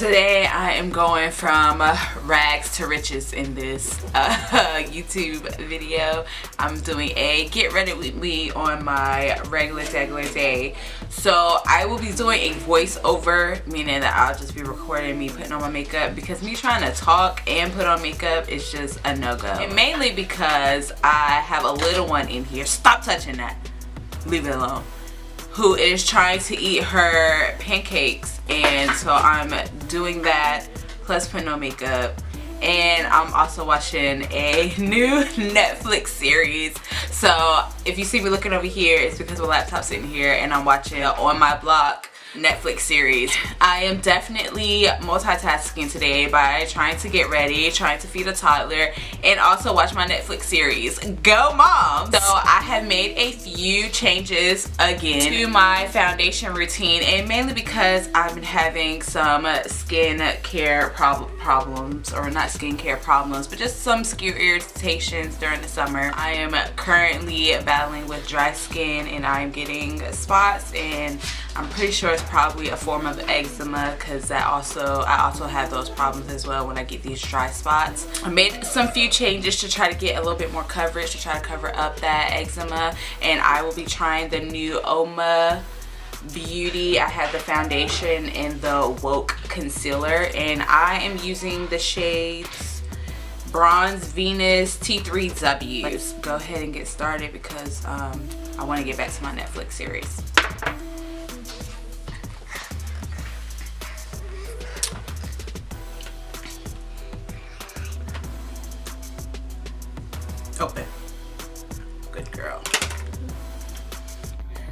Today I am going from rags to riches in this YouTube video. I'm doing a get ready with me on my regular day. So I will be doing a voiceover, meaning that I'll just be recording me putting on my makeup, because me trying to talk and put on makeup is just a no-go. And mainly because I have a little one in here. Stop touching that. Leave it alone. Who is trying to eat her pancakes, and so I'm doing that plus putting on makeup. And I'm also watching a new Netflix series. So if you see me looking over here, it's because my laptop's sitting here and I'm watching On My Block Netflix series. I am definitely multitasking today by trying to get ready, trying to feed a toddler, and also watch my Netflix series. Go Mom! So I have made a few changes again to my foundation routine, and mainly because I've been having some skin care problems, or not skin care problems, but just some skin irritations during the summer. I am currently battling with dry skin and I'm getting spots, and I'm pretty sure it's probably a form of eczema, because I also have those problems as well when I get these dry spots. I made some few changes to try to get a little bit more coverage, to try to cover up that eczema, and I will be trying the new UOMA Beauty. I have the foundation and the Woke concealer, and I am using the shades Bronze Venus T3W. Let's go ahead and get started because I want to get back to my Netflix series. Open. Good girl.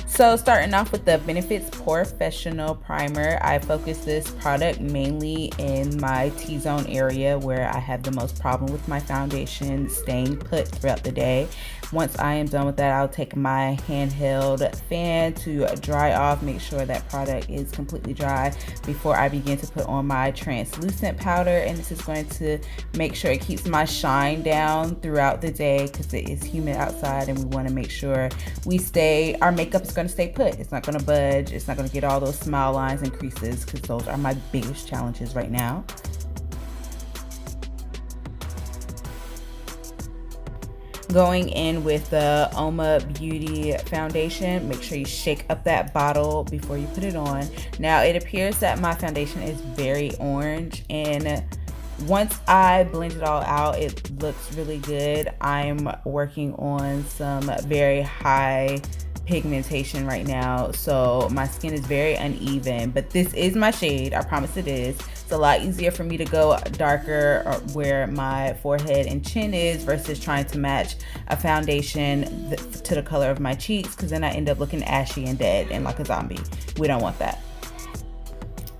So starting off with the Benefits Professional Primer, I focus this product mainly in my T-zone area where I have the most problem with my foundation staying put throughout the day. Once I am done with that, I'll take my handheld fan to dry off, make sure that product is completely dry before I begin to put on my translucent powder. And this is going to make sure it keeps my shine down throughout the day, because it is humid outside and we want to make sure our makeup is going to stay put. It's not going to budge. It's not going to get all those smile lines and creases, because those are my biggest challenges right now. Going in with the UOMA Beauty foundation, make sure you shake up that bottle before you put it on. Now it appears that my foundation is very orange, and once I blend it all out, it looks really good. I'm working on some very high pigmentation right now, so my skin is very uneven, but this is my shade. I promise it is. It's a lot easier for me to go darker where my forehead and chin is versus trying to match a foundation to the color of my cheeks, because then I end up looking ashy and dead and like a zombie. We don't want that.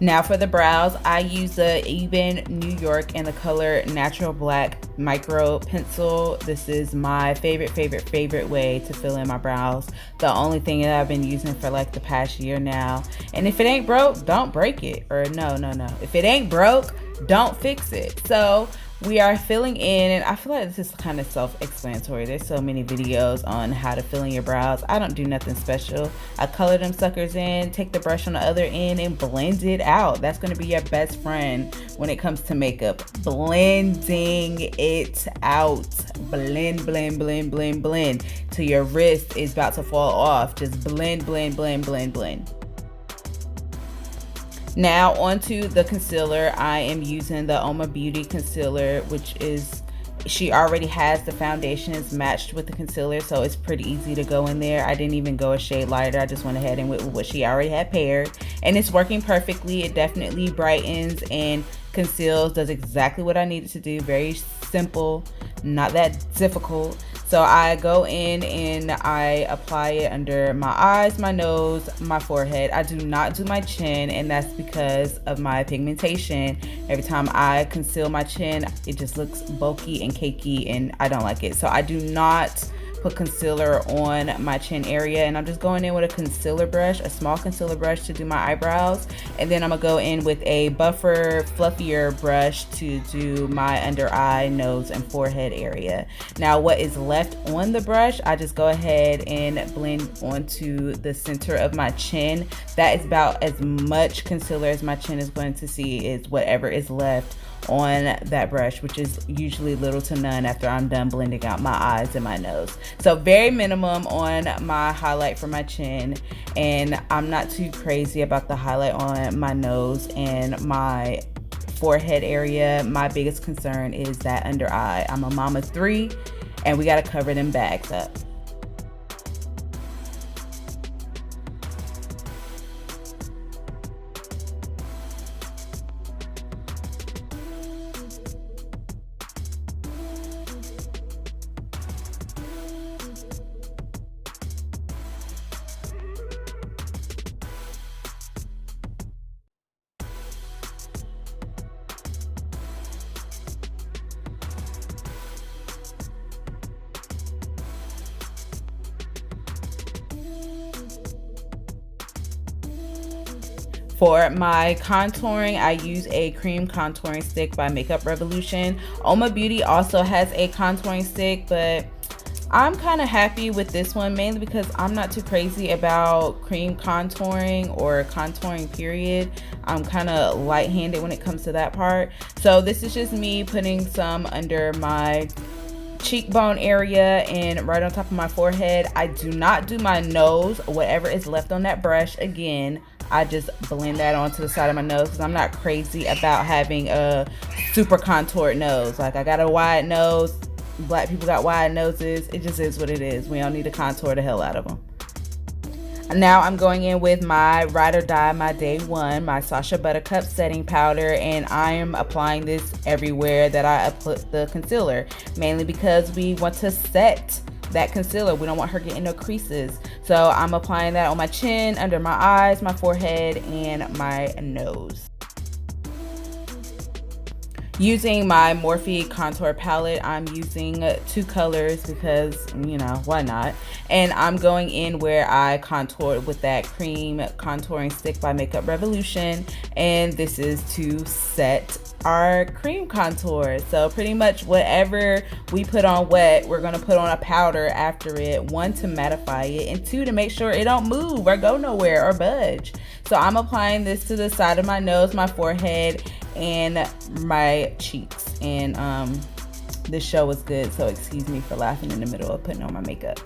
Now for the brows, I use the Eben New York in the color Natural Black Micro Pencil. This is my favorite way to fill in my brows. The only thing that I've been using for like the past year now. And if it ain't broke, don't break it. Or no. If it ain't broke, don't fix it. So we are filling in, and I feel like this is kind of self-explanatory. There's so many videos on how to fill in your brows. I don't do nothing special. I color them suckers in, take the brush on the other end and blend it out. That's going to be your best friend when it comes to makeup. Blending it out. Blend till your wrist is about to fall off. Just blend. Now onto the concealer. I am using the UOMA Beauty concealer, which is, she already has the foundations matched with the concealer, so it's pretty easy to go in there. I didn't even go a shade lighter. I just went ahead and went with what she already had paired, and it's working perfectly. It definitely brightens and conceals, does exactly what I needed to do. Very simple, not that difficult. So I go in and I apply it under my eyes, my nose, my forehead. I do not do my chin, and that's because of my pigmentation. Every time I conceal my chin, it just looks bulky and cakey, and I don't like it. So I do not put concealer on my chin area, and I'm just going in with a concealer brush, a small concealer brush to do my eyebrows, and then I'm gonna go in with a buffer, fluffier brush to do my under eye, nose, and forehead area. Now what is left on the brush, I just go ahead and blend onto the center of my chin. That is about as much concealer as my chin is going to see, is whatever is left on that brush, which is usually little to none after I'm done blending out my eyes and my nose. So very minimum on my highlight for my chin, and I'm not too crazy about the highlight on my nose and my forehead area. My biggest concern is that under eye. I'm a mama 3 and we got to cover them bags up. For my contouring, I use a cream contouring stick by Makeup Revolution. UOMA Beauty also has a contouring stick, but I'm kind of happy with this one, mainly because I'm not too crazy about cream contouring or contouring period. I'm kind of light-handed when it comes to that part. So this is just me putting some under my cheekbone area and right on top of my forehead. I do not do my nose. Whatever is left on that brush, again, I just blend that onto the side of my nose because I'm not crazy about having a super contoured nose. Like, I got a wide nose. Black people got wide noses. It just is what it is. We don't need to contour the hell out of them. Now I'm going in with my Ride or Die, my Day One, my Sacha Buttercup setting powder, and I am applying this everywhere that I put the concealer, mainly because we want to set that concealer. We don't want her getting no creases. So I'm applying that on my chin, under my eyes, my forehead, and my nose. Using my Morphe contour palette, I'm using 2 colors because, you know, why not? And I'm going in where I contoured with that cream contouring stick by Makeup Revolution, and this is to set our cream contour. So pretty much whatever we put on wet, we're gonna put on a powder after it, 1 to mattify it, and 2 to make sure it don't move or go nowhere or budge. So I'm applying this to the side of my nose, my forehead, and my cheeks. And this show was good, so excuse me for laughing in the middle of putting on my makeup.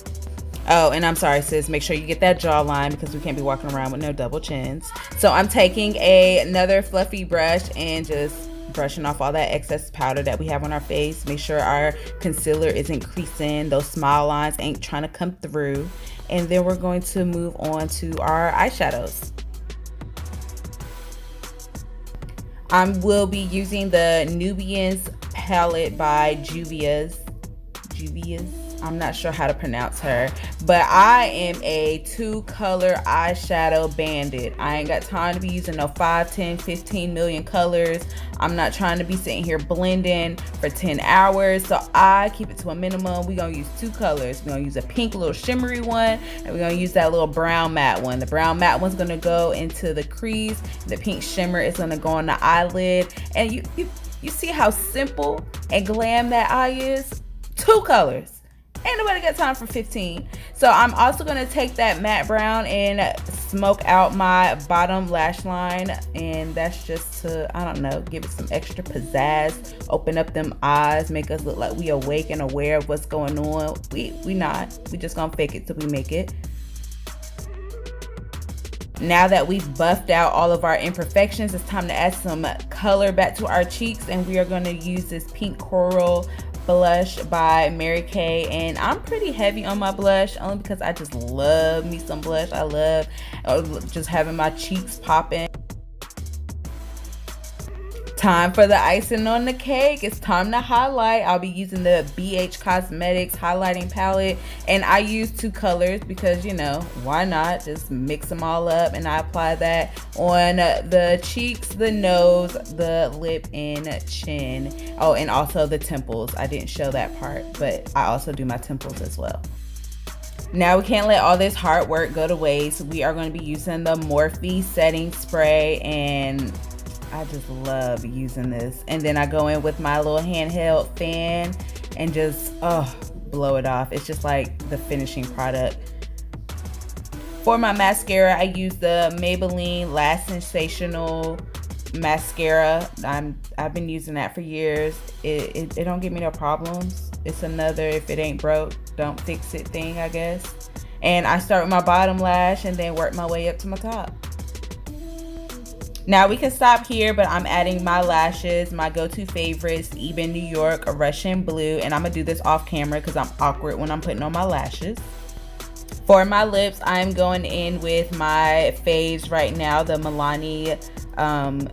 Oh, and I'm sorry, sis, make sure you get that jawline because we can't be walking around with no double chins. So I'm taking another fluffy brush and just brushing off all that excess powder that we have on our face. Make sure our concealer isn't creasing, those smile lines ain't trying to come through. And then we're going to move on to our eyeshadows. I will be using the Nubians palette by Juvia's. I'm not sure how to pronounce her, but I am a 2-color eyeshadow bandit. I ain't got time to be using no 5, 10, 15 million colors. I'm not trying to be sitting here blending for 10 hours, so I keep it to a minimum. We're gonna use 2 colors. We're gonna use a pink little shimmery one, and we're gonna use that little brown matte one. The brown matte one's gonna go into the crease. The pink shimmer is gonna go on the eyelid, and you see how simple and glam that eye is? 2 colors. Ain't nobody got time for 15. So I'm also gonna take that matte brown and smoke out my bottom lash line, and that's just to, I don't know, give it some extra pizzazz, open up them eyes, make us look like we awake and aware of what's going on. We not. We just gonna fake it till we make it. Now that we've buffed out all of our imperfections, it's time to add some color back to our cheeks, and we are gonna use this pink coral blush by Mary Kay. And I'm pretty heavy on my blush only because I just love me some blush. I love just having my cheeks popping. Time for the icing on the cake. It's time to highlight. I'll be using the BH Cosmetics highlighting palette, and I use 2 colors because, you know, why not? Just mix them all up, and I apply that on the cheeks, the nose, the lip, and chin. Oh, and also the temples. I didn't show that part, but I also do my temples as well. Now we can't let all this hard work go to waste. We are going to be using the Morphe setting spray, and I just love using this. And then I go in with my little handheld fan and just blow it off. It's just like the finishing product. For my mascara, I use the Maybelline Last Sensational mascara. I've been using that for years. It don't give me no problems. It's another if it ain't broke, don't fix it thing, I guess. And I start with my bottom lash and then work my way up to my top. Now we can stop here, but I'm adding my lashes, my go-to favorites, Eben New York, a Russian blue, and I'm gonna do this off camera because I'm awkward when I'm putting on my lashes. For my lips, I'm going in with my faves right now, the Milani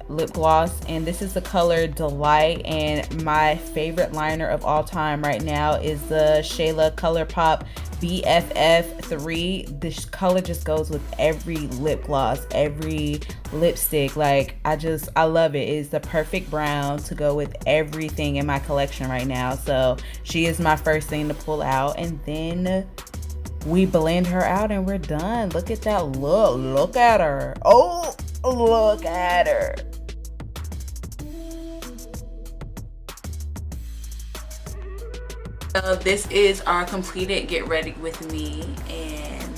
lip gloss, and this is the color Delight. And my favorite liner of all time right now is the Shayla ColourPop BFF3. This color just goes with every lip gloss, every lipstick. Like I love it. It's the perfect brown to go with everything in my collection right now. So she is my first thing to pull out, and then we blend her out and we're done. Look at that look. Look at her. Oh, look at her. So this is our completed get ready with me, and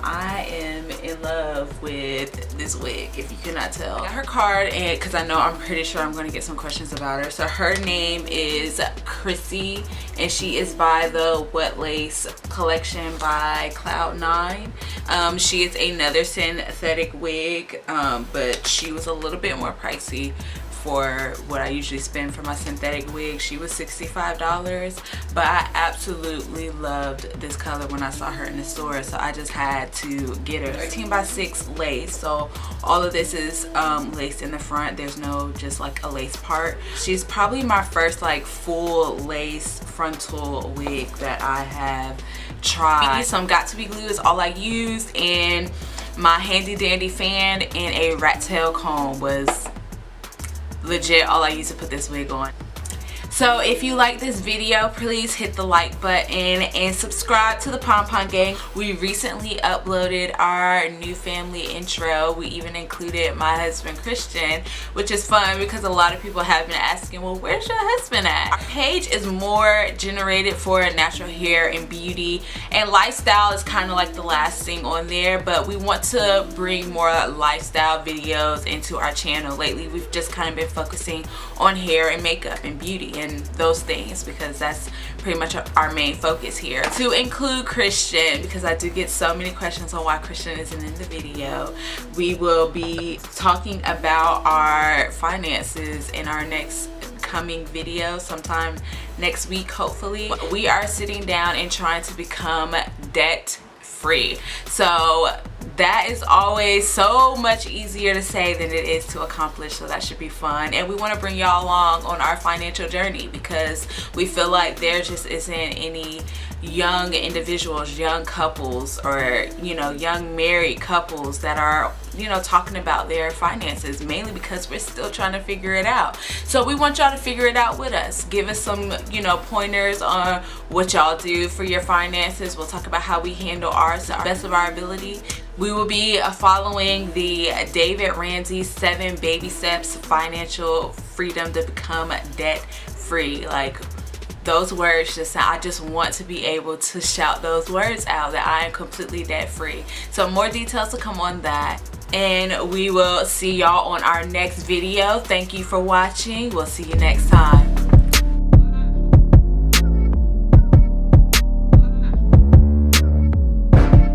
I am in love with this wig, if you cannot tell. I got her card, and because I know I'm pretty sure I'm going to get some questions about her. So her name is CHRISSY, and she is by the Wet Lace collection by Cloud9. She is another synthetic wig, but she was a little bit more pricey for what I usually spend for my synthetic wig. She was $65, but I absolutely loved this color when I saw her in the store, so I just had to get her. 13x6 lace, so all of this is laced in the front. There's no just like a lace part. She's probably my first like full lace frontal wig that I have tried. Some Got To Be glue is all I used, and my handy dandy fan and a rat tail comb was legit all I used to put this wig on. So if you like this video, please hit the like button and subscribe to the PonPon gang. We recently uploaded our new family intro. We even included my husband Christian, which is fun because a lot of people have been asking, well, where's your husband at? Our page is more generated for natural hair and beauty, and lifestyle is kind of like the last thing on there, but we want to bring more lifestyle videos into our channel. Lately we've just kind of been focusing on hair and makeup and beauty and those things, because that's pretty much our main focus here. To include Christian, because I do get so many questions on why Christian isn't in the video. We will be talking about our finances in our next coming video sometime next week, hopefully. We are sitting down and trying to become debt free. So that is always so much easier to say than it is to accomplish, so that should be fun. And we want to bring y'all along on our financial journey because we feel like there just isn't any young individuals, young couples, or young married couples that are talking about their finances, mainly because we're still trying to figure it out. So we want y'all to figure it out with us. Give us some pointers on what y'all do for your finances. We'll talk about how we handle ours to the best of our ability. We will be following the David Ramsey 7 baby steps financial freedom to become debt free. Like, those words just sound, I just want to be able to shout those words out, that I am completely debt free. So more details to come on that, and we will see y'all on our next video. Thank you for watching. We'll see you next time.